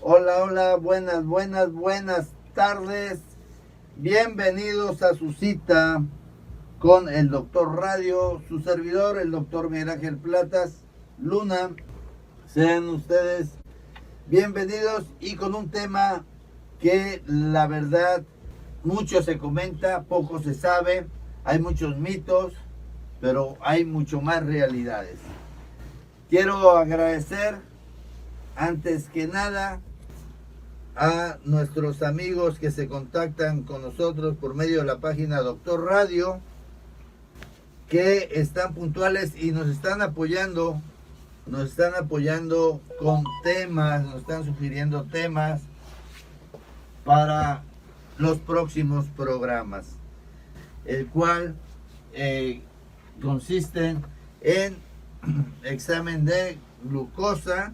Hola, hola, buenas tardes. Bienvenidos a su cita con el Doctor Radio, su servidor, el Doctor Miguel Ángel Platas Luna. Sean ustedes bienvenidos y con un tema que la verdad mucho se comenta, poco se sabe, hay muchos mitos, pero hay mucho más realidades. Quiero agradecer antes que nada a nuestros amigos que se contactan con nosotros por medio de la página Doctor Radio, que están puntuales y nos están apoyando con temas, nos están sugiriendo temas para los próximos programas, el cual consisten en examen de glucosa,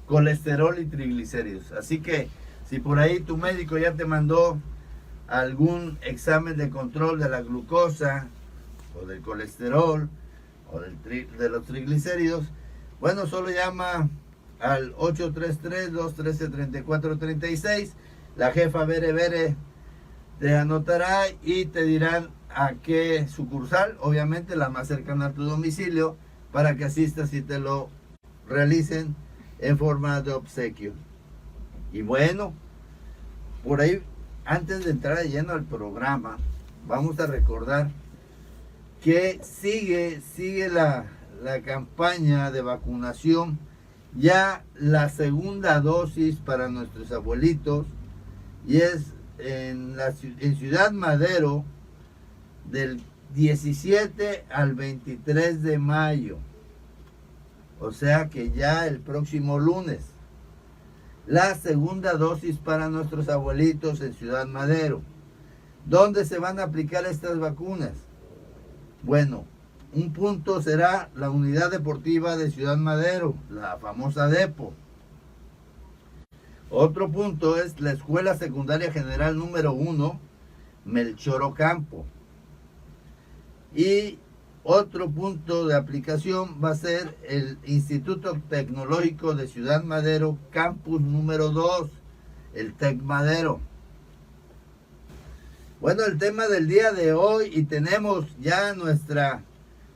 colesterol y triglicéridos. Así que si por ahí tu médico ya te mandó algún examen de control de la glucosa o del colesterol o de los triglicéridos, bueno, solo llama al 833-213-3436. La jefa Bere te anotará y te dirán a qué sucursal, obviamente la más cercana a tu domicilio, para que asistas y te lo realicen en forma de obsequio. Y bueno, por ahí, antes de entrar lleno al programa, vamos a recordar que sigue la campaña de vacunación, ya la segunda dosis para nuestros abuelitos, y es en Ciudad Madero del 17 al 23 de mayo. O sea que ya el próximo lunes, la segunda dosis para nuestros abuelitos en Ciudad Madero. ¿Dónde se van a aplicar estas vacunas? Bueno, un punto será la Unidad Deportiva de Ciudad Madero, la famosa DEPO. Otro punto es la Escuela Secundaria General número 1, Melchor Ocampo. Y otro punto de aplicación va a ser el Instituto Tecnológico de Ciudad Madero, campus número 2, el Tec Madero. Bueno, el tema del día de hoy, y tenemos ya nuestra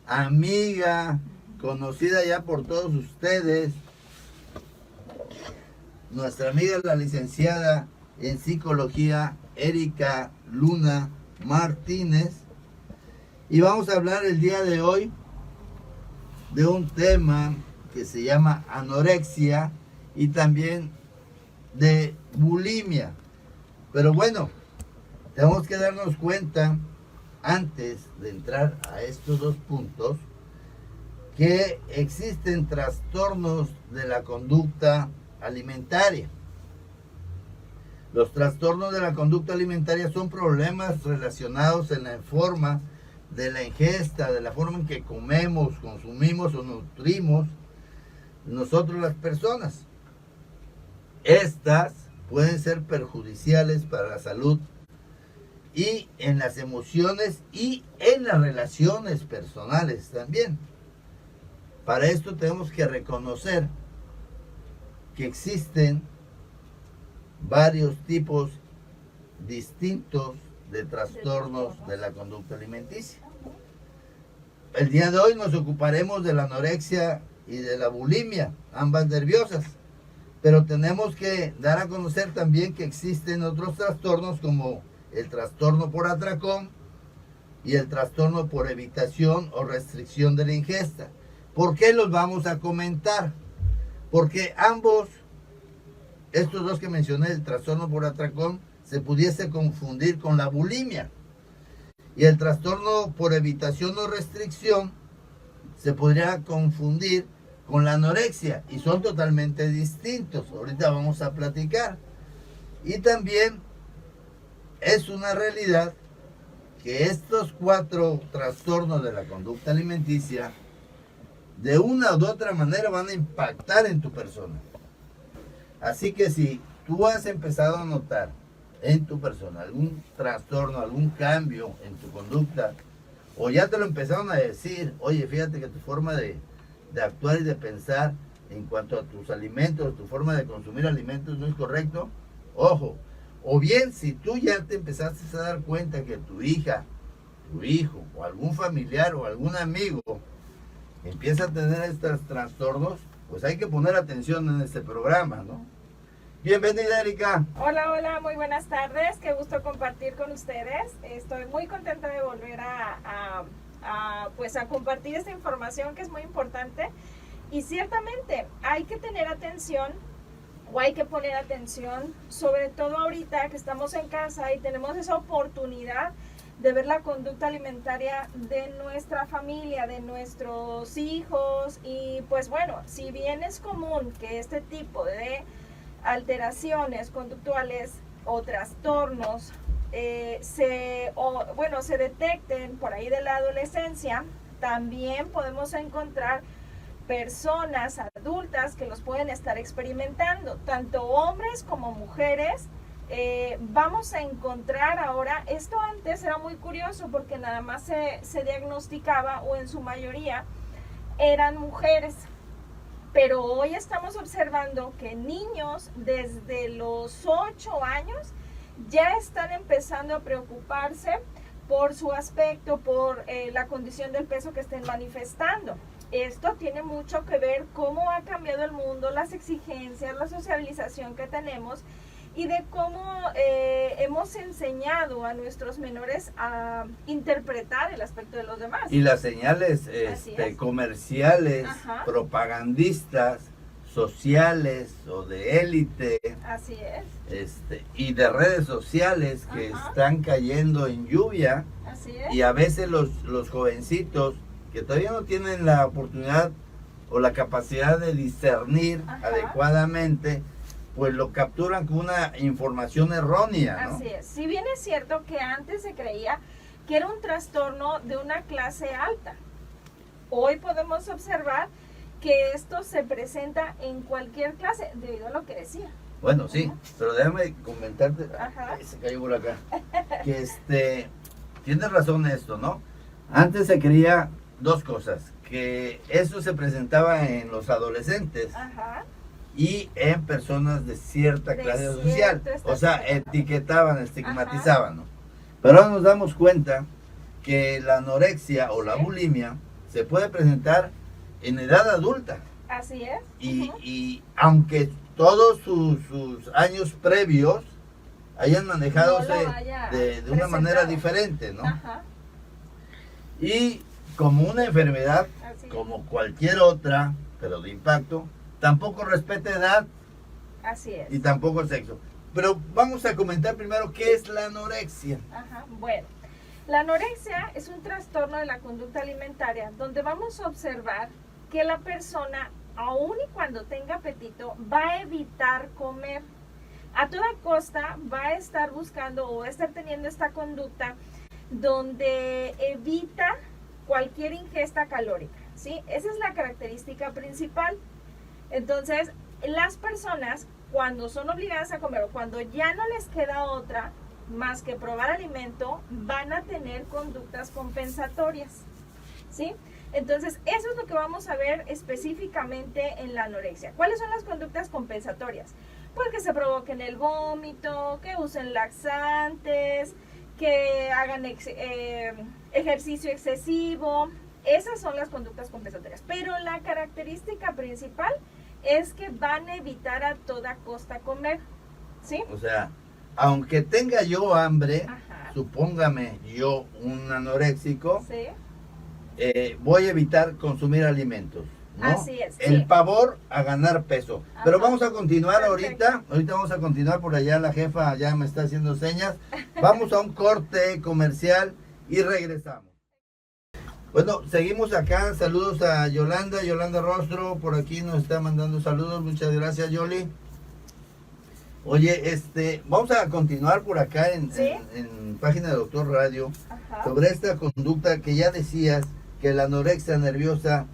amiga, conocida ya por todos ustedes, nuestra amiga la licenciada en psicología, Erika Luna Martínez. Y vamos a hablar el día de hoy de un tema que se llama anorexia y también de bulimia. Pero bueno, tenemos que darnos cuenta, antes de entrar a estos dos puntos, que existen trastornos de la conducta alimentaria. Los trastornos de la conducta alimentaria son problemas relacionados en la forma de la ingesta, de la forma en que comemos, consumimos o nutrimos nosotros las personas. Estas pueden ser perjudiciales para la salud y en las emociones y en las relaciones personales también. Para esto tenemos que reconocer que existen varios tipos distintos de trastornos de la conducta alimenticia. El día de hoy nos ocuparemos de la anorexia y de la bulimia, ambas nerviosas, pero tenemos que dar a conocer también que existen otros trastornos como el trastorno por atracón y el trastorno por evitación o restricción de la ingesta. ¿Por qué los vamos a comentar? Porque ambos, estos dos que mencioné, el trastorno por atracón, se pudiese confundir con la bulimia. Y el trastorno por evitación o restricción se podría confundir con la anorexia. Y son totalmente distintos. Ahorita vamos a platicar. Y también es una realidad que estos 4 trastornos de la conducta alimenticia, de una u otra manera, van a impactar en tu persona. Así que si tú has empezado a notar en tu persona algún trastorno, algún cambio en tu conducta, o ya te lo empezaron a decir, oye, fíjate que tu forma de actuar y de pensar en cuanto a tus alimentos, tu forma de consumir alimentos no es correcto, ojo. O bien, si tú ya te empezaste a dar cuenta que tu hija, tu hijo, o algún familiar o algún amigo empieza a tener estos trastornos, pues hay que poner atención en este programa, ¿no? Bienvenida, Erika. Hola, hola, muy buenas tardes. Qué gusto compartir con ustedes. Estoy muy contenta de volver a compartir esta información que es muy importante. Y ciertamente hay que tener atención o hay que poner atención, sobre todo ahorita que estamos en casa y tenemos esa oportunidad de ver la conducta alimentaria de nuestra familia, de nuestros hijos. Y pues bueno, si bien es común que este tipo de alteraciones conductuales o trastornos se detecten por ahí de la adolescencia, también podemos encontrar personas adultas que los pueden estar experimentando, tanto hombres como mujeres. Vamos a encontrar ahora, esto antes era muy curioso porque nada más se diagnosticaba, o en su mayoría eran mujeres, pero hoy estamos observando que niños desde los 8 años ya están empezando a preocuparse por su aspecto, por la condición del peso que estén manifestando. Esto tiene mucho que ver cómo ha cambiado el mundo, las exigencias, la socialización que tenemos y de cómo hemos enseñado a nuestros menores a interpretar el aspecto de los demás. Y las señales comerciales, Ajá, propagandistas, sociales o de élite, así es, y de redes sociales que Ajá, están cayendo en lluvia, así es, y a veces los jovencitos que todavía no tienen la oportunidad o la capacidad de discernir Ajá, adecuadamente, pues lo capturan con una información errónea, ¿no? así es. Si bien es cierto que antes se creía que era un trastorno de una clase alta, hoy podemos observar que esto se presenta en cualquier clase, debido a lo que decía. Bueno, sí, Ajá, pero déjame comentarte, Ajá, ay, se cayó por acá, que tienes razón en esto, ¿no? Antes se creía dos cosas, que eso se presentaba en los adolescentes ajá, y en personas de cierta de clase cierto social, o sea, estatus. etiquetaban, estigmatizaban, ¿no? Pero ahora nos damos cuenta que la anorexia o la Sí, bulimia se puede presentar en edad adulta. así es. Y, Ujú. y aunque todos sus años previos hayan No manejado lo haya de una manera presentado. diferente, ¿no? Ajá, Y como una enfermedad, así es. como cualquier otra, pero de impacto, tampoco respeta edad Así es. y tampoco sexo. Pero vamos a comentar primero qué es la anorexia. Ajá, bueno. La anorexia es un trastorno de la conducta alimentaria donde vamos a observar que la persona, aun y cuando tenga apetito, va a evitar comer. A toda costa va a estar buscando o va a estar teniendo esta conducta donde evita cualquier ingesta calórica, ¿sí? Esa es la característica principal. Entonces, las personas, cuando son obligadas a comer o cuando ya no les queda otra más que probar alimento, van a tener conductas compensatorias, ¿sí? Entonces, eso es lo que vamos a ver específicamente en la anorexia. ¿Cuáles son las conductas compensatorias? Pues que se provoquen el vómito, que usen laxantes, que hagan ejercicio excesivo. Esas son las conductas compensatorias. Pero la característica principal es que van a evitar a toda costa comer, ¿sí? O sea, aunque tenga yo hambre, Ajá, supóngame yo un anoréxico, sí, voy a evitar consumir alimentos, ¿no? así es, El sí. pavor a ganar peso. Pero Ajá, vamos a continuar perfecto. ahorita vamos a continuar por allá, la jefa ya me está haciendo señas. Vamos a un corte comercial y regresamos. Bueno, seguimos acá, saludos a Yolanda Rostro, por aquí nos está mandando saludos, muchas gracias, Yoli. Oye, vamos a continuar por acá ¿Sí? en página de Doctor Radio Ajá, sobre esta conducta que ya decías que la anorexia nerviosa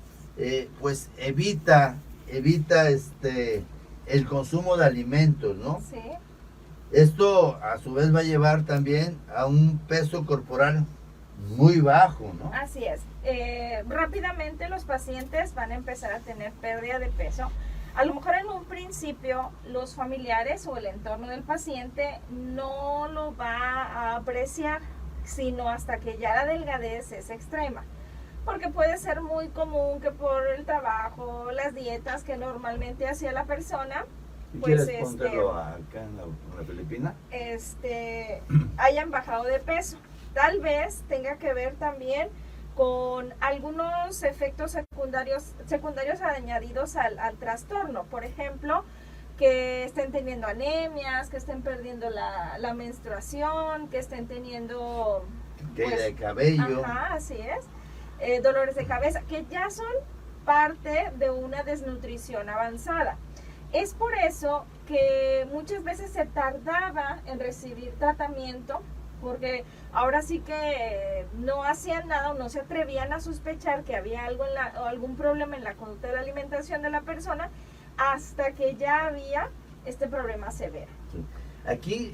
pues evita el consumo de alimentos, ¿no? sí, Esto a su vez va a llevar también a un peso corporal muy bajo, ¿no? Así es. Rápidamente los pacientes van a empezar a tener pérdida de peso. A lo mejor en un principio los familiares o el entorno del paciente no lo va a apreciar, sino hasta que ya la delgadez es extrema. Porque puede ser muy común que por el trabajo, las dietas que normalmente hacía la persona, pues ¿Quieres ponerlo acá en la Filipina? Hayan bajado de peso. Tal vez tenga que ver también con algunos efectos secundarios añadidos al trastorno. Por ejemplo, que estén teniendo anemias, que estén perdiendo la menstruación, que estén teniendo caída de cabello. Ajá, así es. Dolores de cabeza, que ya son parte de una desnutrición avanzada. Es por eso que muchas veces se tardaba en recibir tratamiento, porque ahora sí que no hacían nada o no se atrevían a sospechar que había algún problema en la conducta de la alimentación de la persona hasta que ya había este problema severo. Sí. Aquí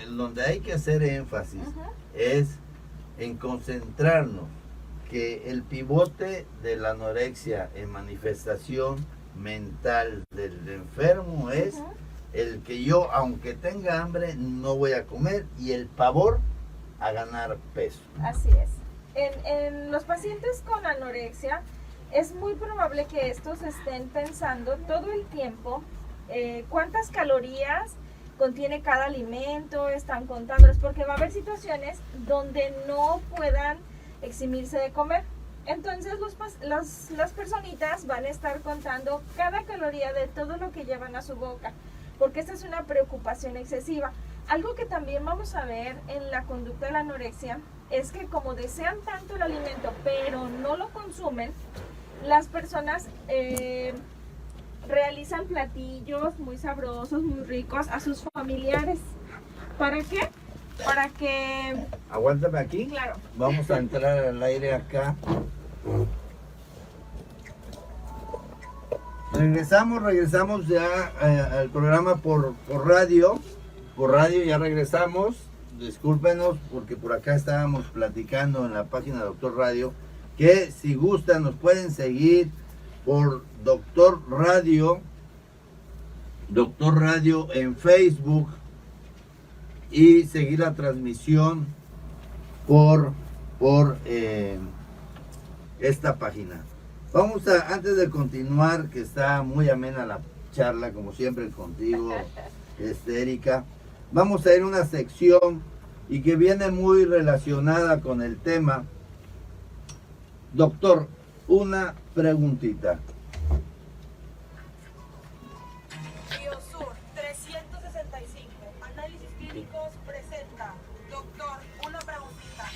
donde hay que hacer énfasis es en concentrarnos que el pivote de la anorexia en manifestación mental del enfermo es el que yo, aunque tenga hambre, no voy a comer, y el pavor a ganar peso. Así es. En los pacientes con anorexia es muy probable que estos estén pensando todo el tiempo cuántas calorías contiene cada alimento, están contándolos, porque va a haber situaciones donde no puedan eximirse de comer. Entonces las personitas van a estar contando cada caloría de todo lo que llevan a su boca, porque esta es una preocupación excesiva. Algo que también vamos a ver en la conducta de la anorexia es que como desean tanto el alimento pero no lo consumen, las personas realizan platillos muy sabrosos, muy ricos a sus familiares. ¿Para qué? Para que... Aguántame aquí. Claro. Vamos a entrar al aire acá. Regresamos ya al programa por radio. Por radio ya regresamos. Discúlpenos porque por acá estábamos platicando en la página de Doctor Radio, que si gustan nos pueden seguir por Doctor Radio en Facebook, y seguir la transmisión por esta página. Vamos a, antes de continuar, que está muy amena la charla, como siempre contigo, Erika, vamos a ir a una sección y que viene muy relacionada con el tema. Doctor, una preguntita. Biosur 365, análisis clínicos presenta. Doctor, una preguntita.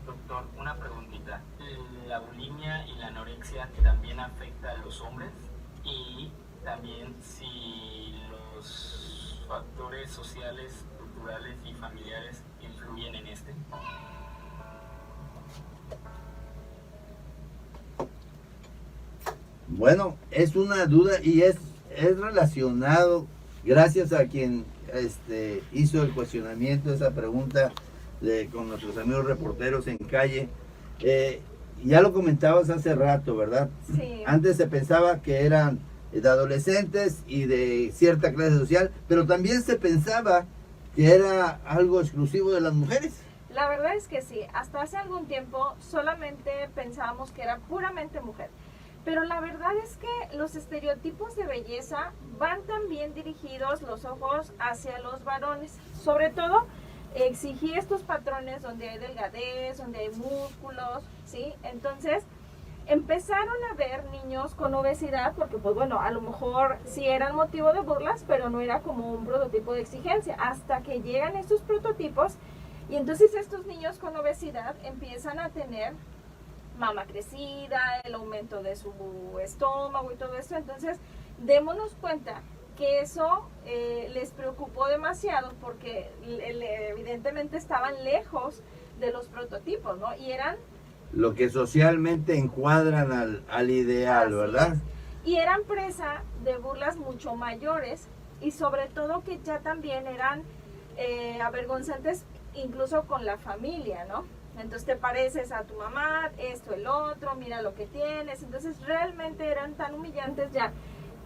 Doctor, una preguntita. ¿La bulimia y la anorexia también afecta a los hombres? Y también si los factores sociales, culturales y familiares influyen en este. Bueno, es una duda y es relacionado, gracias a quien hizo el cuestionamiento, esa pregunta con nuestros amigos reporteros en calle. Ya lo comentabas hace rato, ¿verdad? Sí. Antes se pensaba que eran de adolescentes y de cierta clase social, pero también se pensaba que era algo exclusivo de las mujeres. La verdad es que sí, hasta hace algún tiempo solamente pensábamos que era puramente mujer. Pero la verdad es que los estereotipos de belleza van también dirigidos los ojos hacia los varones. Sobre todo, exigir estos patrones donde hay delgadez, donde hay músculos, ¿sí? Entonces, empezaron a ver niños con obesidad, porque pues bueno, a lo mejor sí eran motivo de burlas, pero no era como un prototipo de exigencia. Hasta que llegan estos prototipos, y entonces estos niños con obesidad empiezan a tener mama crecida, el aumento de su estómago y todo esto. Entonces, démonos cuenta que eso les preocupó demasiado porque evidentemente estaban lejos de los prototipos, ¿no? Y eran... Lo que socialmente encuadran al ideal, ¿verdad? Y eran presa de burlas mucho mayores y sobre todo que ya también eran avergonzantes incluso con la familia, ¿no? Entonces te pareces a tu mamá, esto, el otro, mira lo que tienes. Entonces realmente eran tan humillantes ya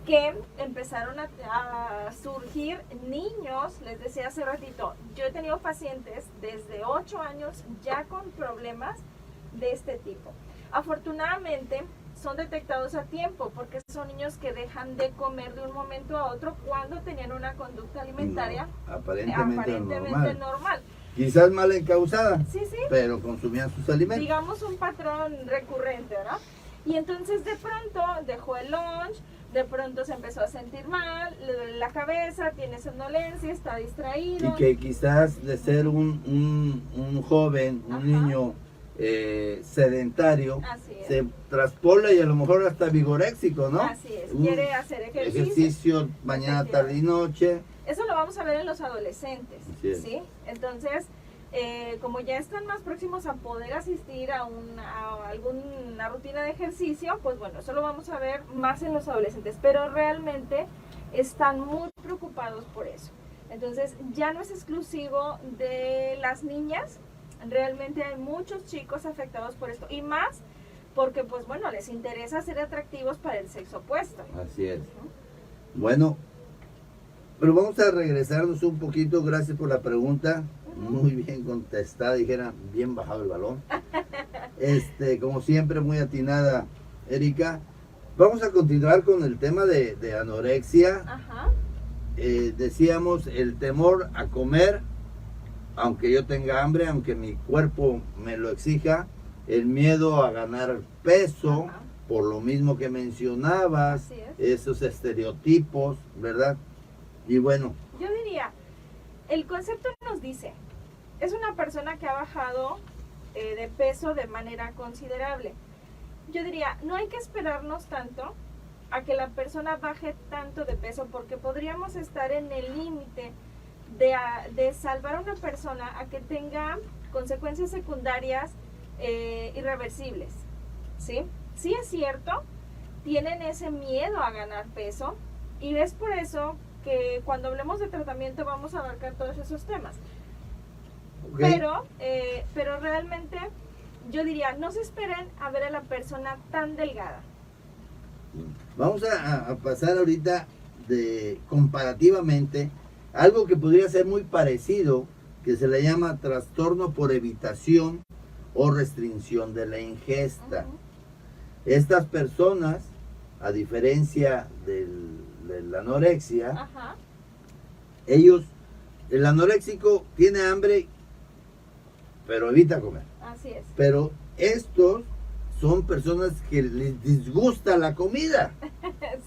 que empezaron a surgir niños. Les decía hace ratito, yo he tenido pacientes desde 8 años ya con problemas de este tipo. Afortunadamente son detectados a tiempo porque son niños que dejan de comer de un momento a otro cuando tenían una conducta alimentaria aparentemente normal. Quizás mal encausada, Sí, sí. pero consumían sus alimentos. Digamos un patrón recurrente, ¿no? Y entonces de pronto dejó el lunch, de pronto se empezó a sentir mal, le duele la cabeza, tiene somnolencia, está distraído. Y que quizás de ser un joven, un Ajá. niño sedentario, Así es. se traspola y a lo mejor hasta vigoréxico, ¿no? Así es, Un quiere hacer ejercicio. ejercicio mañana, tarde y noche. Eso lo vamos a ver en los adolescentes, Así es. ¿sí? Entonces, como ya están más próximos a poder asistir a alguna rutina de ejercicio, pues bueno, eso lo vamos a ver más en los adolescentes, pero realmente están muy preocupados por eso. Entonces, ya no es exclusivo de las niñas, realmente hay muchos chicos afectados por esto, y más porque, pues bueno, les interesa ser atractivos para el sexo opuesto. Así es. Bueno, pero vamos a regresarnos un poquito, gracias por la pregunta, muy bien contestada, dijera, bien bajado el balón. Como siempre, muy atinada, Erika. Vamos a continuar con el tema de anorexia. Ajá. Decíamos, el temor a comer, aunque yo tenga hambre, aunque mi cuerpo me lo exija, el miedo a ganar peso, Ajá. por lo mismo que mencionabas, Así es. esos estereotipos, ¿verdad? Y bueno, Yo diría, el concepto nos dice, es una persona que ha bajado de peso de manera considerable. Yo diría, no hay que esperarnos tanto a que la persona baje tanto de peso, porque podríamos estar en el límite de salvar a una persona a que tenga consecuencias secundarias irreversibles, ¿sí? Sí es cierto, tienen ese miedo a ganar peso, y es por eso que cuando hablemos de tratamiento vamos a abarcar todos esos temas. ok, Pero realmente yo diría, no se esperen a ver a la persona tan delgada. vamos a pasar ahorita comparativamente algo que podría ser muy parecido, que se le llama trastorno por evitación o restricción de la ingesta. Ujú. Estas personas, a diferencia de la anorexia, Ajá, el anoréxico tiene hambre, pero evita comer. así es. Pero estos son personas que les disgusta la comida.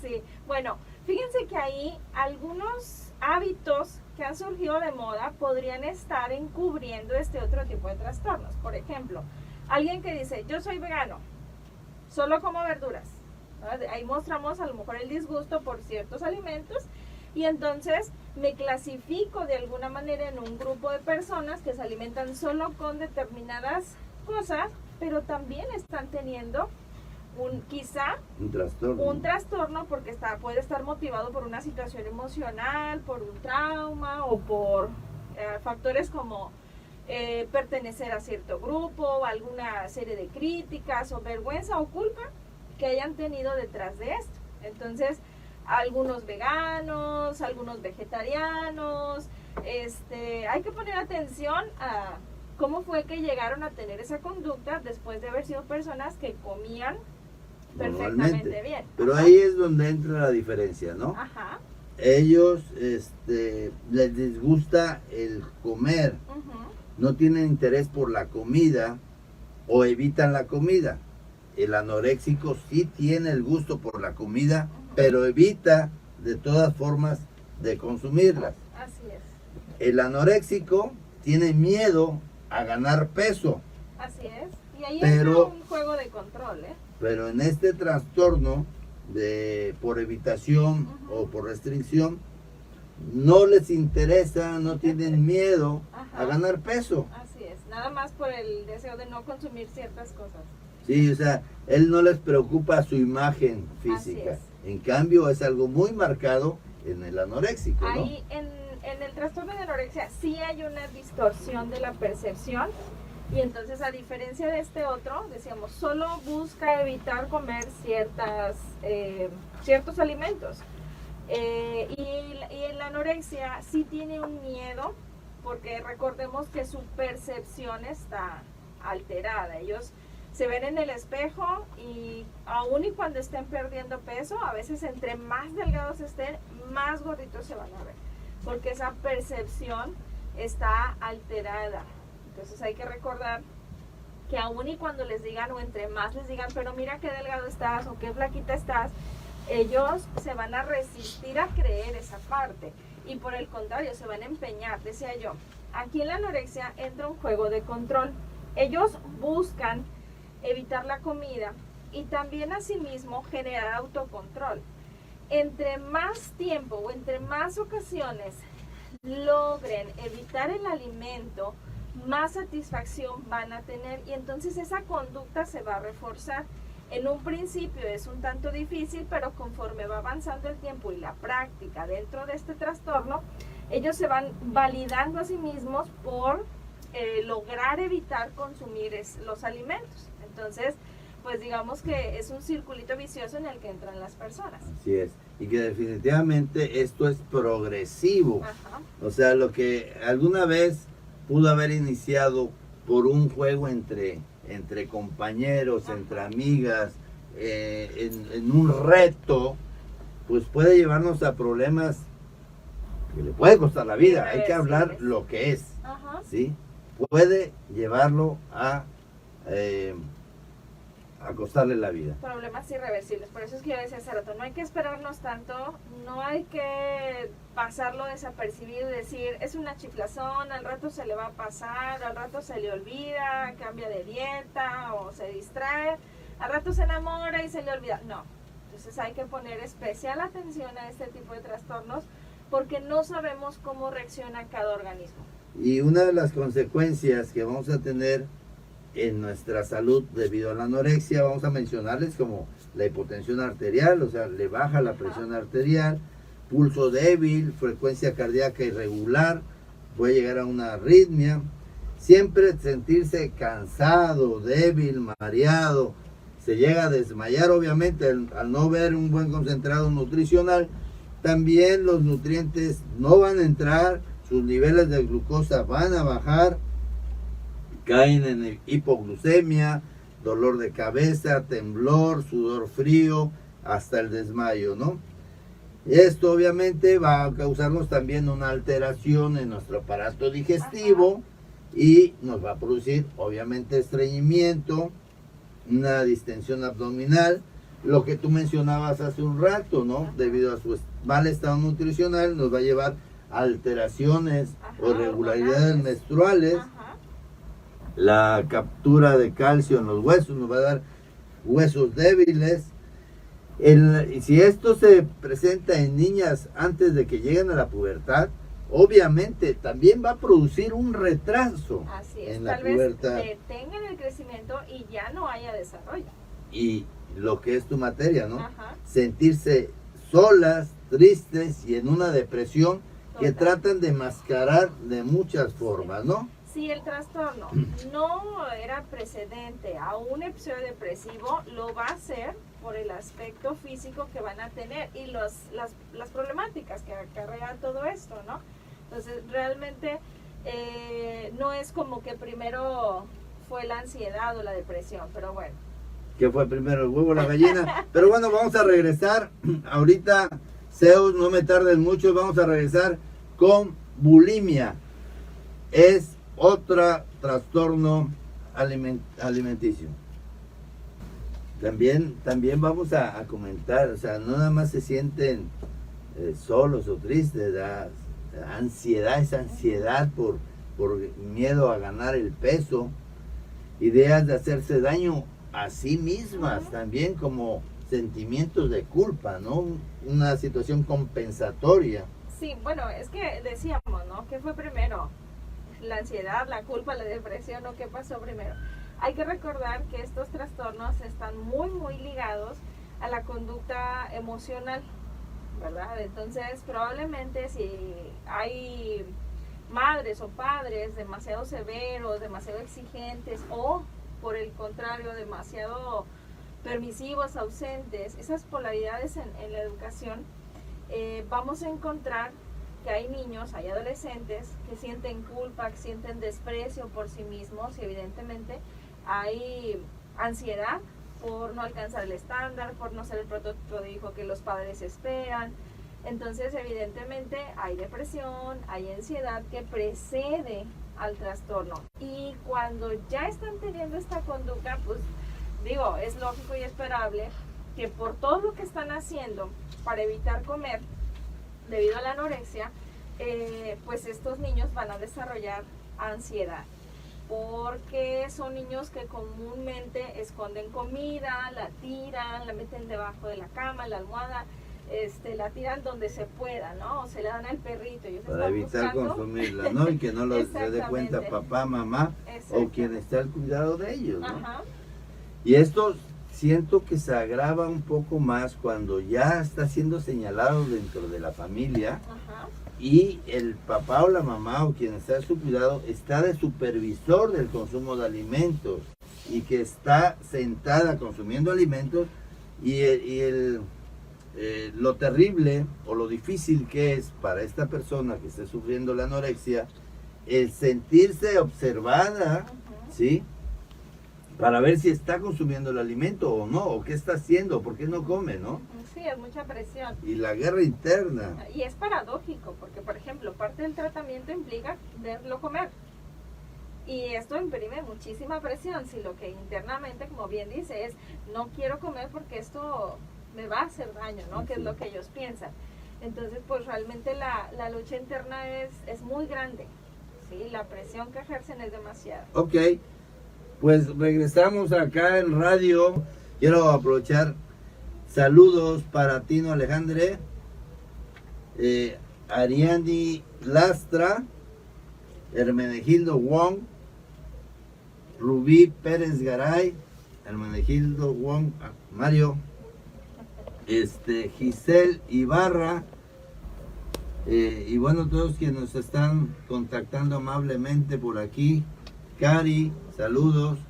Sí, bueno, fíjense que ahí algunos hábitos que han surgido de moda podrían estar encubriendo este otro tipo de trastornos. Por ejemplo, alguien que dice, yo soy vegano, solo como verduras. Ahí mostramos a lo mejor el disgusto por ciertos alimentos, y entonces me clasifico de alguna manera en un grupo de personas que se alimentan solo con determinadas cosas, pero también están teniendo quizá un trastorno porque puede estar motivado por una situación emocional, por un trauma o por factores como pertenecer a cierto grupo, o alguna serie de críticas o vergüenza o culpa que hayan tenido detrás de esto. Entonces, algunos veganos, algunos vegetarianos, hay que poner atención a cómo fue que llegaron a tener esa conducta después de haber sido personas que comían perfectamente bien. Pero Ajá. ahí es donde entra la diferencia, ¿no? Ajá. Ellos les disgusta el comer, Ujú. no tienen interés por la comida o evitan la comida. El anoréxico sí tiene el gusto por la comida, pero evita de todas formas de consumirlas. Así es. El anoréxico tiene miedo a ganar peso, Así es. Y ahí Pero- entra un juego de control, ¿eh? pero en este trastorno por evitación Ujú. o por restricción, no les interesa, no tienen miedo Ajá. a ganar peso. Así es. Nada más por el deseo de no consumir ciertas cosas. Sí, o sea, él no les preocupa su imagen Así física. es. En cambio, es algo muy marcado en el anoréxico, ¿no? Ahí en el trastorno de anorexia sí hay una distorsión de la percepción Y entonces, a diferencia de este otro, decíamos, solo busca evitar comer ciertos alimentos. Y la anorexia sí tiene un miedo, porque recordemos que su percepción está alterada. Ellos se ven en el espejo y aun y cuando estén perdiendo peso, a veces entre más delgados estén, más gorditos se van a ver, porque esa percepción está alterada. Entonces hay que recordar que aun y cuando les digan, o entre más les digan, pero mira qué delgado estás o qué flaquita estás, ellos se van a resistir a creer esa parte, y por el contrario se van a empeñar. Decía yo, aquí en la anorexia entra un juego de control. Ellos buscan evitar la comida y también asimismo generar autocontrol. Entre más tiempo o entre más ocasiones logren evitar el alimento, más satisfacción van a tener, y entonces esa conducta se va a reforzar. En un principio es un tanto difícil, pero conforme va avanzando el tiempo y la práctica dentro de este trastorno, ellos se van validando a sí mismos por lograr evitar consumir los alimentos. Entonces, pues digamos que es un circulito vicioso en el que entran las personas. Así es, y que definitivamente esto es progresivo. Ajá. O sea, lo que alguna vez pudo haber iniciado por un juego entre compañeros, Ajá. entre amigas, en un reto, pues puede llevarnos a problemas que le puede costar la vida. Hay que hablar lo que es, Ajá. ¿sí? Puede llevarlo a costarle la vida. Problemas irreversibles. Por eso es que yo decía hace rato, no hay que esperarnos tanto, no hay que pasarlo desapercibido y decir, es una chiflazón, al rato se le va a pasar, al rato se le olvida, cambia de dieta o se distrae, al rato se enamora y se le olvida. No. Entonces hay que poner especial atención a este tipo de trastornos, porque no sabemos cómo reacciona cada organismo. Y una de las consecuencias que vamos a tener en nuestra salud debido a la anorexia, vamos a mencionarles como la hipotensión arterial, o sea, le baja la presión arterial, pulso débil, frecuencia cardíaca irregular, puede llegar a una arritmia, siempre sentirse cansado, débil, mareado, se llega a desmayar, obviamente al no ver un buen concentrado nutricional. También los nutrientes no van a entrar, sus niveles de glucosa van a bajar, caen en hipoglucemia, dolor de cabeza, temblor, sudor frío, hasta el desmayo, ¿no? Esto obviamente va a causarnos también una alteración en nuestro aparato digestivo y nos va a producir obviamente estreñimiento, una distensión abdominal, lo que tú mencionabas hace un rato, ¿no? Debido a su mal estado nutricional nos va a llevar a alteraciones o irregularidades menstruales. La captura de calcio en los huesos nos va a dar huesos débiles. Y si esto se presenta en niñas antes de que lleguen a la pubertad, obviamente también va a producir un retraso. Así es, en la tal vez pubertad. detengan el crecimiento y ya no haya desarrollo. Y lo que es tu materia, ¿no? Ajá. Sentirse solas, tristes y en una depresión que Total. tratan de mascarar de muchas formas, ¿no? Si el trastorno no era precedente a un episodio depresivo, lo va a hacer por el aspecto físico que van a tener y las problemáticas que acarrea todo esto, ¿no? Entonces, realmente no es como que primero fue la ansiedad o la depresión, pero bueno. Que fue primero el huevo o la gallina. Pero bueno, vamos a regresar. Ahorita, Zeus, no me tardes mucho, vamos a regresar con bulimia. Es otro trastorno alimenticio. También vamos a comentar, o sea, no nada más se sienten solos o tristes, ansiedad, esa ansiedad por miedo a ganar el peso, ideas de hacerse daño a sí mismas, también como sentimientos de culpa, ¿no? Una situación compensatoria. Sí, bueno, es que decíamos, ¿no? ¿Qué fue primero? ¿La ansiedad, la culpa, la depresión o qué pasó primero? Hay que recordar que estos trastornos están muy, muy ligados a la conducta emocional, ¿verdad? Entonces, probablemente si hay madres o padres demasiado severos, demasiado exigentes o por el contrario demasiado permisivos, ausentes, esas polaridades en la educación, vamos a encontrar que hay niños, hay adolescentes que sienten culpa, que sienten desprecio por sí mismos y evidentemente hay ansiedad por no alcanzar el estándar, por no ser el prototipo de hijo que los padres esperan. Entonces evidentemente hay depresión, hay ansiedad que precede al trastorno. Y cuando ya están teniendo esta conducta, pues digo, es lógico y esperable que por todo lo que están haciendo para evitar comer debido a la anorexia, pues estos niños van a desarrollar ansiedad. Porque son niños que comúnmente esconden comida, la tiran, la meten debajo de la cama, la almohada, la tiran donde se pueda, ¿no? O se la dan al perrito. Ellos para evitar consumirla, ¿no? Y que no se dé cuenta papá, mamá o quien está al cuidado de ellos, ¿no? Ajá. Y esto siento que se agrava un poco más cuando ya está siendo señalado dentro de la familia. Ajá. Y el papá o la mamá o quien está a su cuidado está de supervisor del consumo de alimentos y que está sentada consumiendo alimentos lo terrible o lo difícil que es para esta persona que esté sufriendo la anorexia el sentirse observada, ¿sí? Para ver si está consumiendo el alimento o no, o qué está haciendo, o por qué no come, ¿no? Sí, es mucha presión. Y la guerra interna. Y es paradójico, porque por ejemplo, parte del tratamiento implica verlo comer. Y esto imprime muchísima presión, si lo que internamente, como bien dice, es no quiero comer porque esto me va a hacer daño, ¿no? Que es lo que ellos piensan. Entonces, pues realmente la lucha interna es muy grande, ¿sí? La presión que ejercen es demasiada. Ok, pues regresamos acá en radio. Quiero aprovechar. Saludos para Tino Alejandre, Ariani Lastra, Hermenegildo Wong, Rubí Pérez Garay, Hermenegildo Wong, Mario, Giselle Ibarra, y bueno, todos quienes nos están contactando amablemente por aquí. Cari, saludos.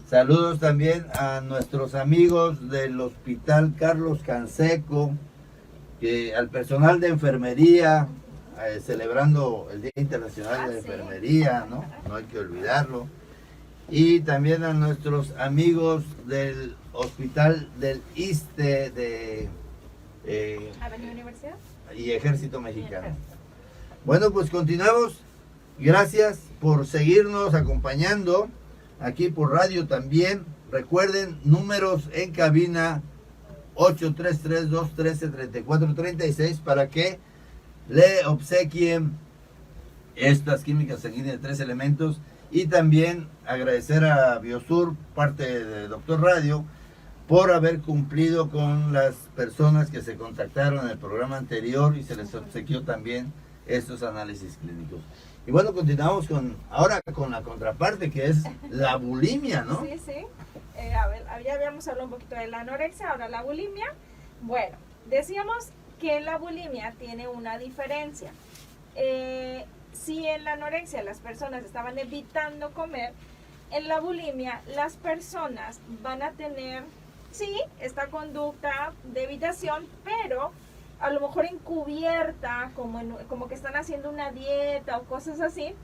Saludos también a nuestros amigos del Hospital Carlos Canseco, al personal de enfermería, celebrando el Día Internacional de la Enfermería, ¿no? No hay que olvidarlo. Y también a nuestros amigos del Hospital del ISSSTE de Avenida Universidad y Ejército Mexicano. Bueno, pues continuamos. Gracias por seguirnos acompañando. Aquí por radio también. Recuerden, números en cabina 833-213-3436 para que le obsequien estas químicas sanguíneas de 3 elementos. Y también agradecer a Biosur, parte de Doctor Radio, por haber cumplido con las personas que se contactaron en el programa anterior y se les obsequió también estos análisis clínicos. Y bueno, continuamos ahora con la contraparte, que es la bulimia, ¿no? Sí, sí. A ver, ya habíamos hablado un poquito de la anorexia, ahora la bulimia. Bueno, decíamos que la bulimia tiene una diferencia. Si en la anorexia las personas estaban evitando comer, en la bulimia las personas van a tener, sí, esta conducta de evitación, pero a lo mejor encubierta, como que están haciendo una dieta o cosas así,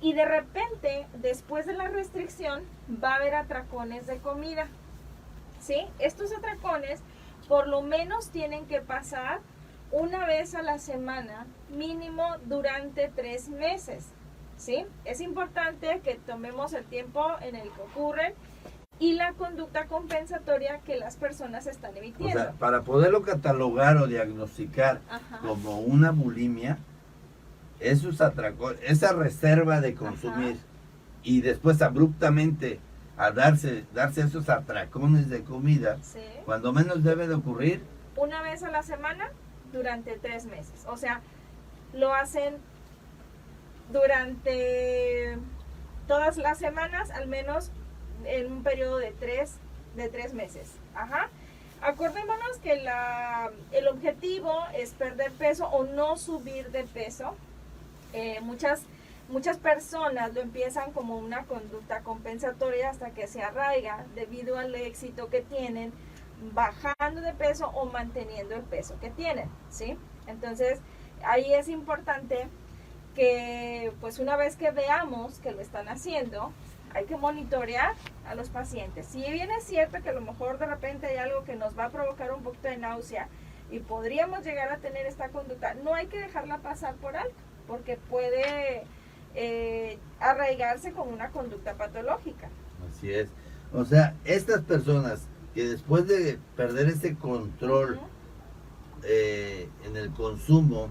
y de repente, después de la restricción, va a haber atracones de comida, ¿sí? Estos atracones, por lo menos tienen que pasar una vez a la semana, mínimo durante 3 meses, ¿sí? Es importante que tomemos el tiempo en el que ocurren y la conducta compensatoria que las personas están evitando. O sea, para poderlo catalogar o diagnosticar como una bulimia, esos atracones, esa reserva de consumir y después abruptamente a darse esos atracones de comida, sí, cuando menos debe de ocurrir una vez a la semana durante 3 meses. O sea, lo hacen durante todas las semanas, al menos en un periodo de 3 meses. Acordémonos que el objetivo es perder peso o no subir de peso. Muchas Muchas personas lo empiezan como una conducta compensatoria hasta que se arraiga debido al éxito que tienen bajando de peso o manteniendo el peso que tienen, ¿sí? Entonces, ahí es importante que, pues una vez que veamos que lo están haciendo, hay que monitorear a los pacientes. Si bien es cierto que a lo mejor de repente hay algo que nos va a provocar un poquito de náusea y podríamos llegar a tener esta conducta, no hay que dejarla pasar por alto, porque puede arraigarse como una conducta patológica. Así es. O sea, estas personas que después de perder ese control en el consumo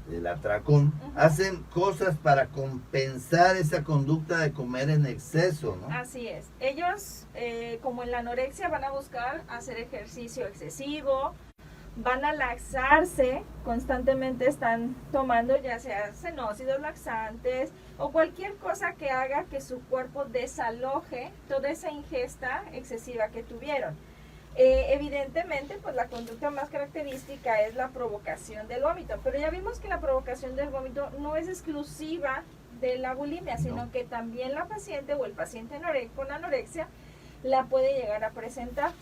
del atracón, hacen cosas para compensar esa conducta de comer en exceso, ¿no? Así es. Ellos, como en la anorexia, van a buscar hacer ejercicio excesivo, van a laxarse, constantemente están tomando ya sea xenócidos laxantes o cualquier cosa que haga que su cuerpo desaloje toda esa ingesta excesiva que tuvieron. Evidentemente, pues la conducta más característica es la provocación del vómito, pero ya vimos que la provocación del vómito no es exclusiva de la bulimia, sino que también la paciente o el paciente con anorexia la puede llegar a presentar.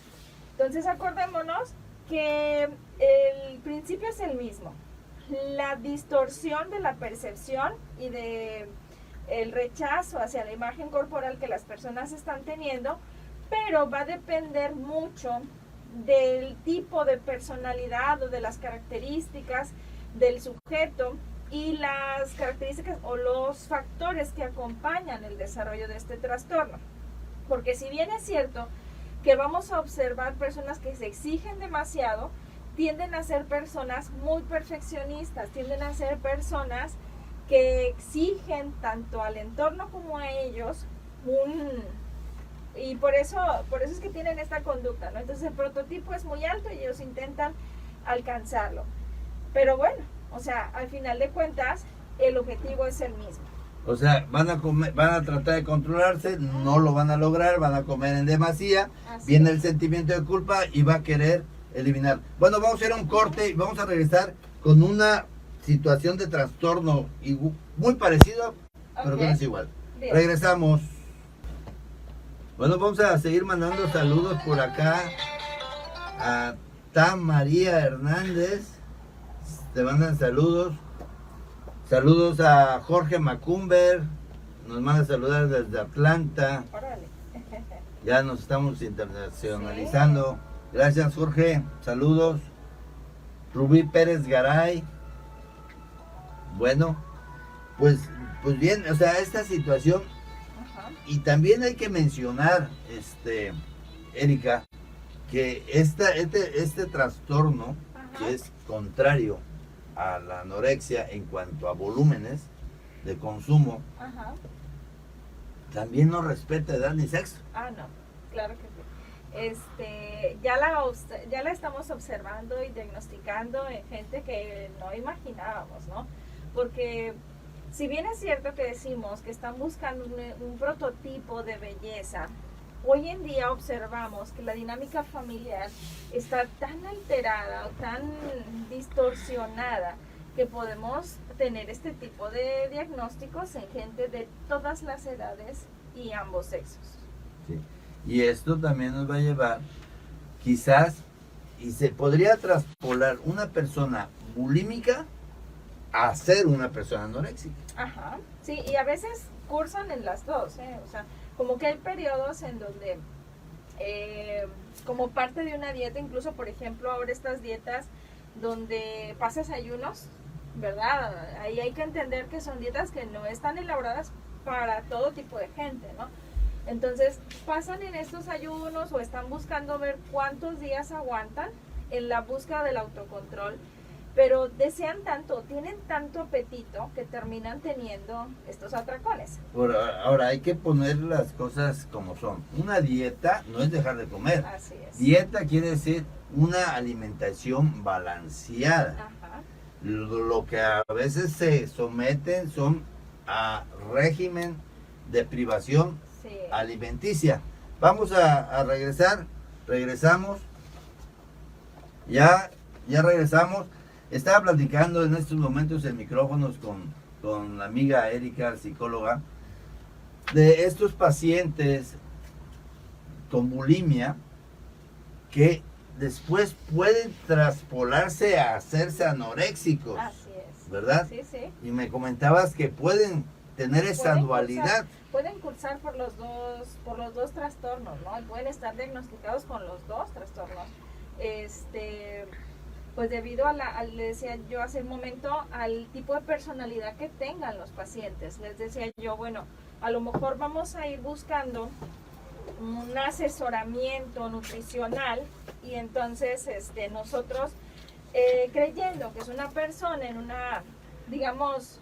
Entonces, acordémonos que el principio es el mismo. La distorsión de la percepción y de el rechazo hacia la imagen corporal que las personas están teniendo, pero va a depender mucho del tipo de personalidad o de las características del sujeto y las características o los factores que acompañan el desarrollo de este trastorno. Porque si bien es cierto que vamos a observar personas que se exigen demasiado, tienden a ser personas muy perfeccionistas, tienden a ser personas que exigen tanto al entorno como a ellos y por eso es que tienen esta conducta, ¿no? Entonces el prototipo es muy alto y ellos intentan alcanzarlo. Pero bueno, o sea, al final de cuentas, el objetivo es el mismo. O sea, van a tratar de controlarse, no lo van a lograr, van a comer en demasía, viene el sentimiento de culpa y va a querer eliminar. Bueno, vamos a ir a un corte y vamos a regresar con una situación de trastorno muy parecido, pero que no es igual. Bien. Regresamos. Bueno, vamos a seguir mandando saludos por acá a María Hernández. Te mandan saludos. Saludos a Jorge Macumber. Nos manda saludar desde Atlanta. Órale. Ya nos estamos internacionalizando. Sí. Gracias, Jorge. Saludos. Rubí Pérez Garay. Bueno, pues bien, o sea, esta situación. Y también hay que mencionar, Erika, que este trastorno, que es contrario a la anorexia en cuanto a volúmenes de consumo, también no respeta edad ni sexo. Ah, no, claro que sí. Ya la estamos observando y diagnosticando en gente que no imaginábamos, ¿no? Porque si bien es cierto que decimos que están buscando un prototipo de belleza, hoy en día observamos que la dinámica familiar está tan alterada o tan distorsionada que podemos tener este tipo de diagnósticos en gente de todas las edades y ambos sexos. Sí. Y esto también nos va a llevar, quizás, y se podría traspolar una persona bulímica a ser una persona anoréxica. Ajá, sí, y a veces cursan en las dos, o sea, como que hay periodos en donde, como parte de una dieta, incluso por ejemplo ahora estas dietas donde pasas ayunos, ¿verdad? Ahí hay que entender que son dietas que no están elaboradas para todo tipo de gente, ¿no? Entonces pasan en estos ayunos o están buscando ver cuántos días aguantan en la búsqueda del autocontrol, pero desean tanto, tienen tanto apetito que terminan teniendo estos atracones. Ahora hay que poner las cosas como son. Una dieta no es dejar de comer. Así es. Dieta quiere decir una alimentación balanceada. Ajá. Lo que a veces se someten son a régimen de privación alimenticia. Vamos a regresar. Regresamos. Ya regresamos. Estaba platicando en estos momentos en micrófonos con la amiga Erika, psicóloga, de estos pacientes con bulimia que después pueden traspolarse a hacerse anoréxicos, Así es. ¿verdad? Sí, sí. Y me comentabas que pueden tener esa Pueden dualidad. Pueden cursar por los dos trastornos, ¿no? Y pueden estar diagnosticados con los dos trastornos. Pues debido le decía yo hace un momento, al tipo de personalidad que tengan los pacientes. Les decía yo, bueno, a lo mejor vamos a ir buscando un asesoramiento nutricional y entonces nosotros creyendo que es una persona en una, digamos,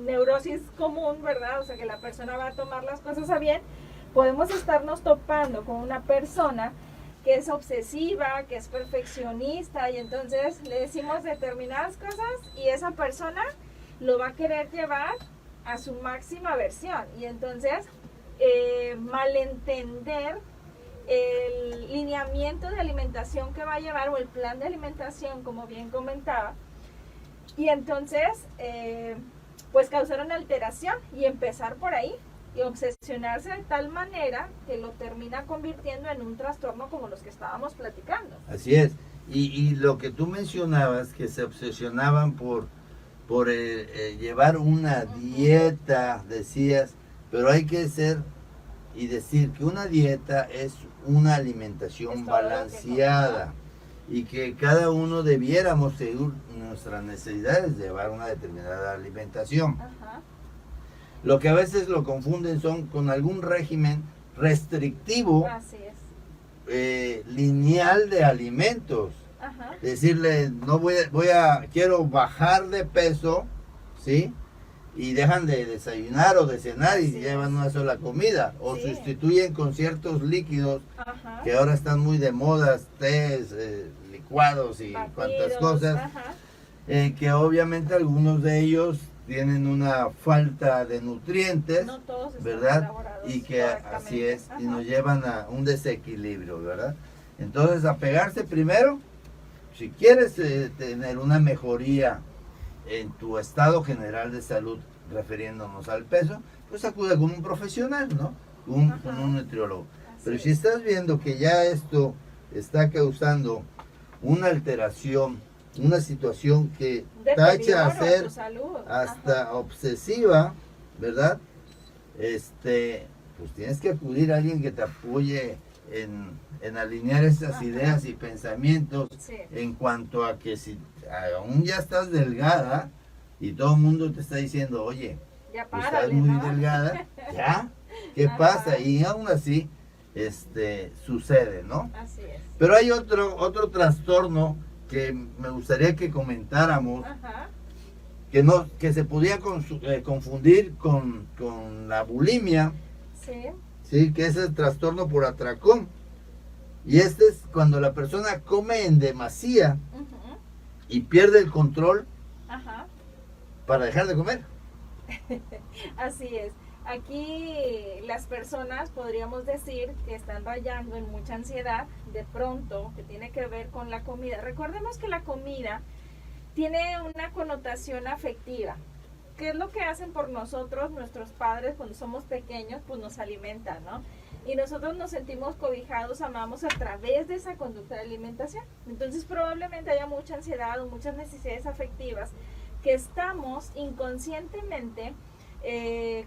neurosis común, ¿verdad? O sea, que la persona va a tomar las cosas a bien, podemos estarnos topando con una persona que es obsesiva, que es perfeccionista y entonces le decimos determinadas cosas y esa persona lo va a querer llevar a su máxima versión y entonces malentender el lineamiento de alimentación que va a llevar o el plan de alimentación, como bien comentaba, y entonces pues causar una alteración y empezar por ahí y obsesionarse de tal manera que lo termina convirtiendo en un trastorno como los que estábamos platicando. Así es. Y lo que tú mencionabas, que se obsesionaban por llevar una dieta, decías, pero hay que ser y decir que una dieta es una alimentación balanceada y que cada uno debiéramos, según nuestras necesidades, llevar una determinada alimentación. Ajá. Lo que a veces lo confunden son con algún régimen restrictivo, Así es. lineal de alimentos. Ajá. Decirle, no quiero bajar de peso, ¿sí? Y dejan de desayunar o de cenar y Así llevan es. una sola comida. O Sí. sustituyen con ciertos líquidos Ajá. que ahora están muy de moda, tés, licuados y Batidos, cuantas cosas. ajá. Que obviamente algunos de ellos tienen una falta de nutrientes, No todos están ¿verdad? elaborados Y que correctamente. así es, y Ajá. nos llevan a un desequilibrio, ¿verdad? Entonces, apegarse primero, si quieres tener una mejoría en tu estado general de salud, refiriéndonos al peso, pues acude con un profesional, ¿no? Con un nutriólogo. Así Pero es. si estás viendo que ya esto está causando una alteración, una situación que tacha a Deterioro ser tu salud. hasta Ajá. obsesiva, ¿verdad? Pues tienes que acudir a alguien que te apoye en alinear esas Ajá. ideas y pensamientos Sí. en cuanto a que si aún ya estás delgada y todo el mundo te está diciendo, oye, Ya pues párale, estás muy ¿no? delgada, ¿ya? ¿Qué Ajá. pasa? Y aún así, sucede, ¿no? Así es. Pero hay otro trastorno que me gustaría que comentáramos, Ajá. que se podía confundir con la bulimia, Sí. ¿sí? Que es el trastorno por atracón. Y este es cuando la persona come en demasía Ujú. y pierde el control Ajá. para dejar de comer. Así es. Aquí las personas podríamos decir que están rayando en mucha ansiedad de pronto, que tiene que ver con la comida. Recordemos que la comida tiene una connotación afectiva. ¿Qué es lo que hacen por nosotros nuestros padres cuando somos pequeños? Pues nos alimentan, ¿no? Y nosotros nos sentimos cobijados, amamos a través de esa conducta de alimentación. Entonces probablemente haya mucha ansiedad o muchas necesidades afectivas que estamos inconscientemente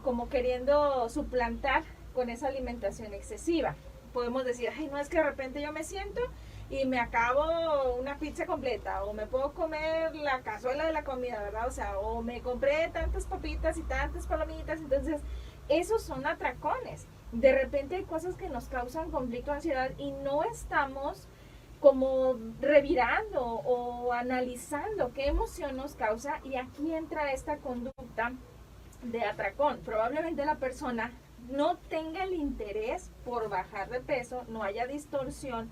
como queriendo suplantar con esa alimentación excesiva. Podemos decir, ay, no, es que de repente yo me siento y me acabo una pizza completa, o me puedo comer la cazuela de la comida, ¿verdad? O sea, o me compré tantas papitas y tantas palomitas. Entonces, esos son atracones. De repente hay cosas que nos causan conflicto, ansiedad, y no estamos como revirando o analizando qué emoción nos causa, y aquí entra esta conducta de atracón. Probablemente la persona no tenga el interés por bajar de peso, no haya distorsión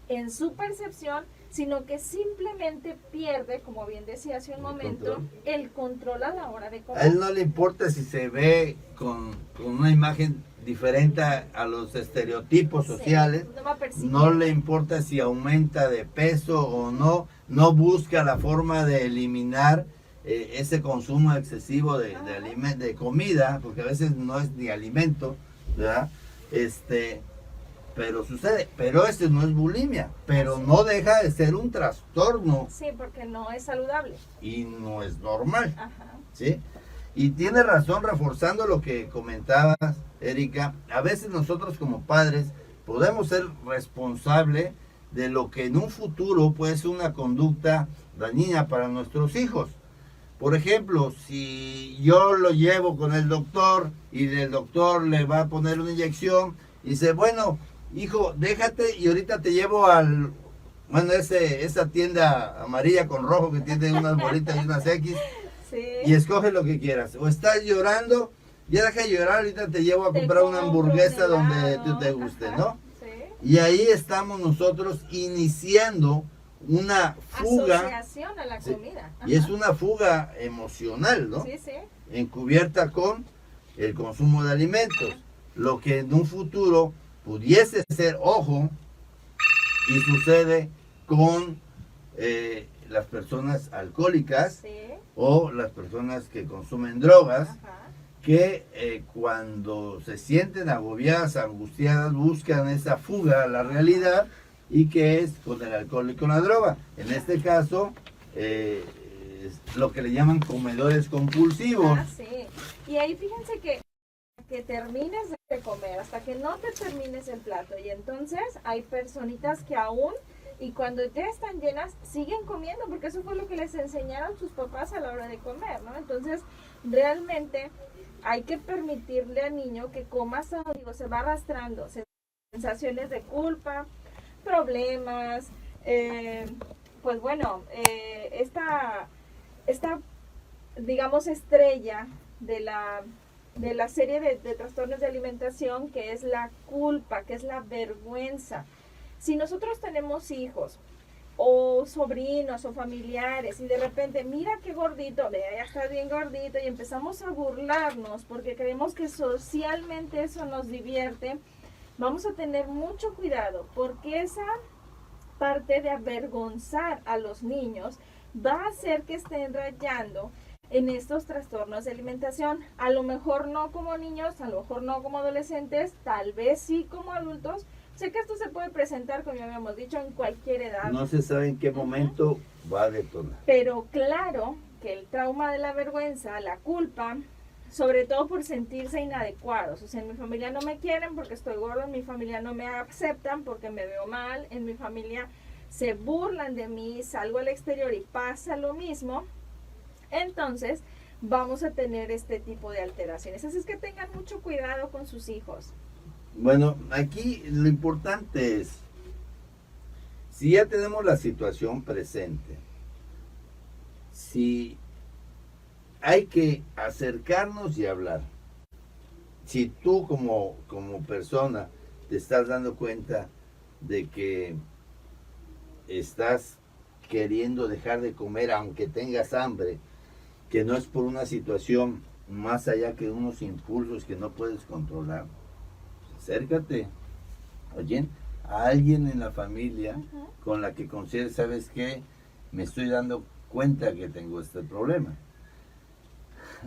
en su percepción, sino que simplemente pierde, como bien decía hace un momento, el control a la hora de A comer. él no le importa si se ve con una imagen diferente a los estereotipos sociales, Sí, no va a percibir. no le importa si aumenta de peso o no busca la forma de eliminar ese consumo excesivo de comida, porque a veces no es ni alimento, ¿verdad? Pero sucede, pero no es bulimia, pero no deja de ser un trastorno. Sí, porque no es saludable. Y no es normal, Ajá. ¿sí? Y tiene razón, reforzando lo que comentabas, Erika, a veces nosotros como padres podemos ser responsables de lo que en un futuro puede ser una conducta dañina para nuestros hijos. Por ejemplo, si yo lo llevo con el doctor y el doctor le va a poner una inyección y dice, bueno, hijo, déjate y ahorita te llevo esa tienda amarilla con rojo que tiene unas bolitas y unas X, Sí. y escoge lo que quieras. O estás llorando, ya deja de llorar, ahorita te llevo a comprar una hamburguesa donde te guste, Ajá. ¿no? Sí. Y ahí estamos nosotros iniciando una fuga. Asociación a la Sí. comida. Y es Ajá. una fuga emocional, ¿no? Sí, sí. Encubierta con el consumo de alimentos. Lo que en un futuro pudiese ser, ojo, y sucede con las personas alcohólicas Sí. o las personas que consumen drogas, Ajá. que cuando se sienten agobiadas, angustiadas, buscan esa fuga a la realidad, y que es con el alcohol y con la droga. En este caso, es lo que le llaman comedores compulsivos. Ah, sí. Y ahí fíjense que termines de comer, hasta que no te termines el plato. Y entonces hay personitas que aún, y cuando ya están llenas, siguen comiendo, porque eso fue lo que les enseñaron sus papás a la hora de comer, ¿no? Entonces, realmente hay que permitirle al niño que coma solo, digo, se va arrastrando sensaciones de culpa, problemas, pues bueno, esta digamos estrella de la serie de trastornos de alimentación, que es la culpa, que es la vergüenza. Si nosotros tenemos hijos o sobrinos o familiares y de repente, mira qué gordito, vea, ya está bien gordito, y empezamos a burlarnos porque creemos que socialmente eso nos divierte, vamos a tener mucho cuidado, porque esa parte de avergonzar a los niños va a hacer que estén rayando en estos trastornos de alimentación. A lo mejor no como niños, a lo mejor no como adolescentes, tal vez sí como adultos. Sé que esto se puede presentar, como ya habíamos dicho, en cualquier edad. No se sabe en qué momento va a detonar. Pero claro que el trauma de la vergüenza, la culpa, sobre todo por sentirse inadecuados. O sea, en mi familia no me quieren porque estoy gordo, en mi familia no me aceptan porque me veo mal, en mi familia se burlan de mí, salgo al exterior y pasa lo mismo. Entonces vamos a tener este tipo de alteraciones. Así es que tengan mucho cuidado con sus hijos. Bueno, aquí lo importante es, si ya tenemos la situación presente, si hay que acercarnos y hablar. Si tú como persona te estás dando cuenta de que estás queriendo dejar de comer aunque tengas hambre, que no es por una situación más allá que unos impulsos que no puedes controlar, acércate, oye, a alguien en la familia con la que consideres, ¿sabes qué? Me estoy dando cuenta que tengo este problema.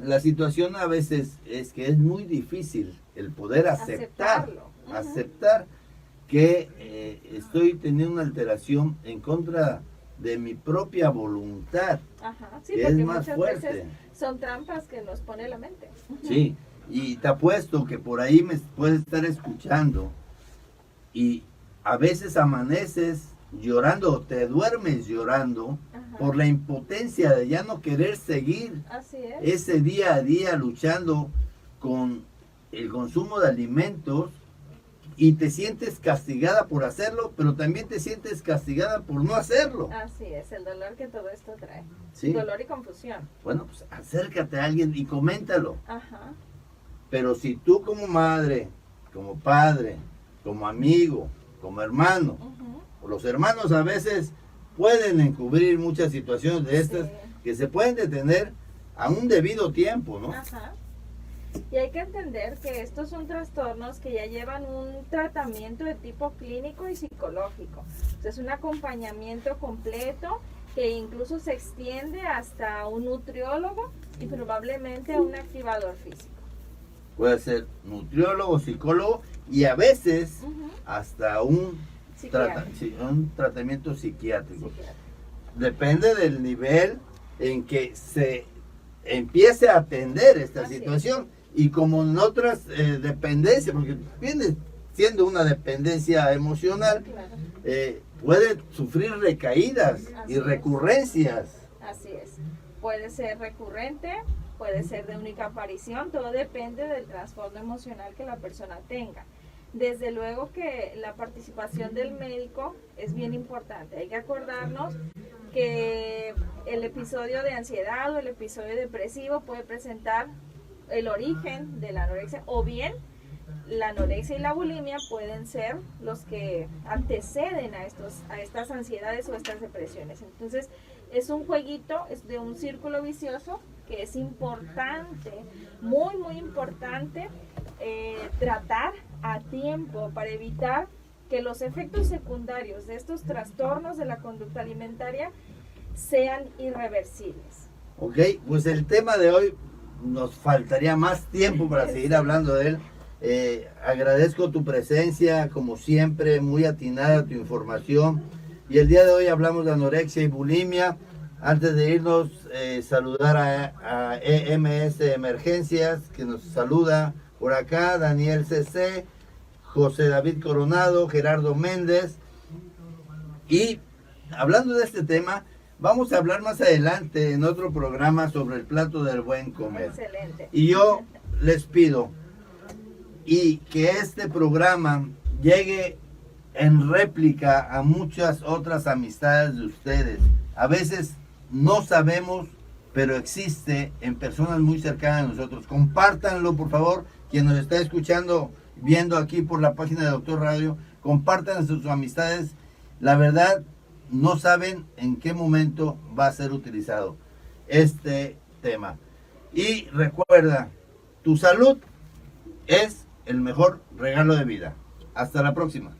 La situación a veces es que es muy difícil el poder aceptar que estoy teniendo una alteración en contra de mi propia voluntad. Ajá, sí, que porque es más muchas fuerte. veces son trampas que nos pone la mente. Sí, y te apuesto que por ahí me puedes estar escuchando y a veces amaneces llorando o te duermes llorando. Ajá. Por la impotencia de ya no querer seguir Así es. ese día a día luchando con el consumo de alimentos, y te sientes castigada por hacerlo, pero también te sientes castigada por no hacerlo. Así es, el dolor que todo esto trae. ¿Sí? Dolor y confusión. Bueno, pues acércate a alguien y coméntalo. Ajá. Pero si tú como madre, como padre, como amigo, como hermano, los hermanos a veces pueden encubrir muchas situaciones de estas, Sí. que se pueden detener a un debido tiempo, ¿no? Ajá. Y hay que entender que estos son trastornos que ya llevan un tratamiento de tipo clínico y psicológico. Entonces, un acompañamiento completo que incluso se extiende hasta un nutriólogo y probablemente a un activador físico. Puede ser nutriólogo, psicólogo y a veces hasta un tratamiento psiquiátrico. Depende del nivel en que se empiece a atender esta situación. Y como en otras dependencias, porque viene siendo una dependencia emocional, puede sufrir recaídas y recurrencias. Así es. Puede ser recurrente, puede ser de única aparición, todo depende del trastorno emocional que la persona tenga. Desde luego que la participación del médico es bien importante. Hay que acordarnos que el episodio de ansiedad o el episodio depresivo puede presentar el origen de la anorexia, o bien la anorexia y la bulimia pueden ser los que anteceden a estas ansiedades o estas depresiones. Entonces es un jueguito, es de un círculo vicioso que es importante, muy muy importante tratar a tiempo para evitar que los efectos secundarios de estos trastornos de la conducta alimentaria sean irreversibles. Ok, pues el tema de hoy nos faltaría más tiempo para seguir hablando de él. Agradezco tu presencia, como siempre, muy atinada tu información. Y el día de hoy hablamos de anorexia y bulimia. Antes de irnos, saludar a EMS Emergencias, que nos saluda por acá, Daniel CC, José David Coronado, Gerardo Méndez. Y hablando de este tema, vamos a hablar más adelante en otro programa sobre el plato del buen comer. Excelente. Y yo les pido y que este programa llegue en réplica a muchas otras amistades de ustedes. A veces no sabemos, pero existe en personas muy cercanas a nosotros. Compártanlo, por favor. Quien nos está escuchando, viendo aquí por la página de Doctor Radio, compartan a sus amistades. La verdad, no saben en qué momento va a ser utilizado este tema. Y recuerda, tu salud es el mejor regalo de vida. Hasta la próxima.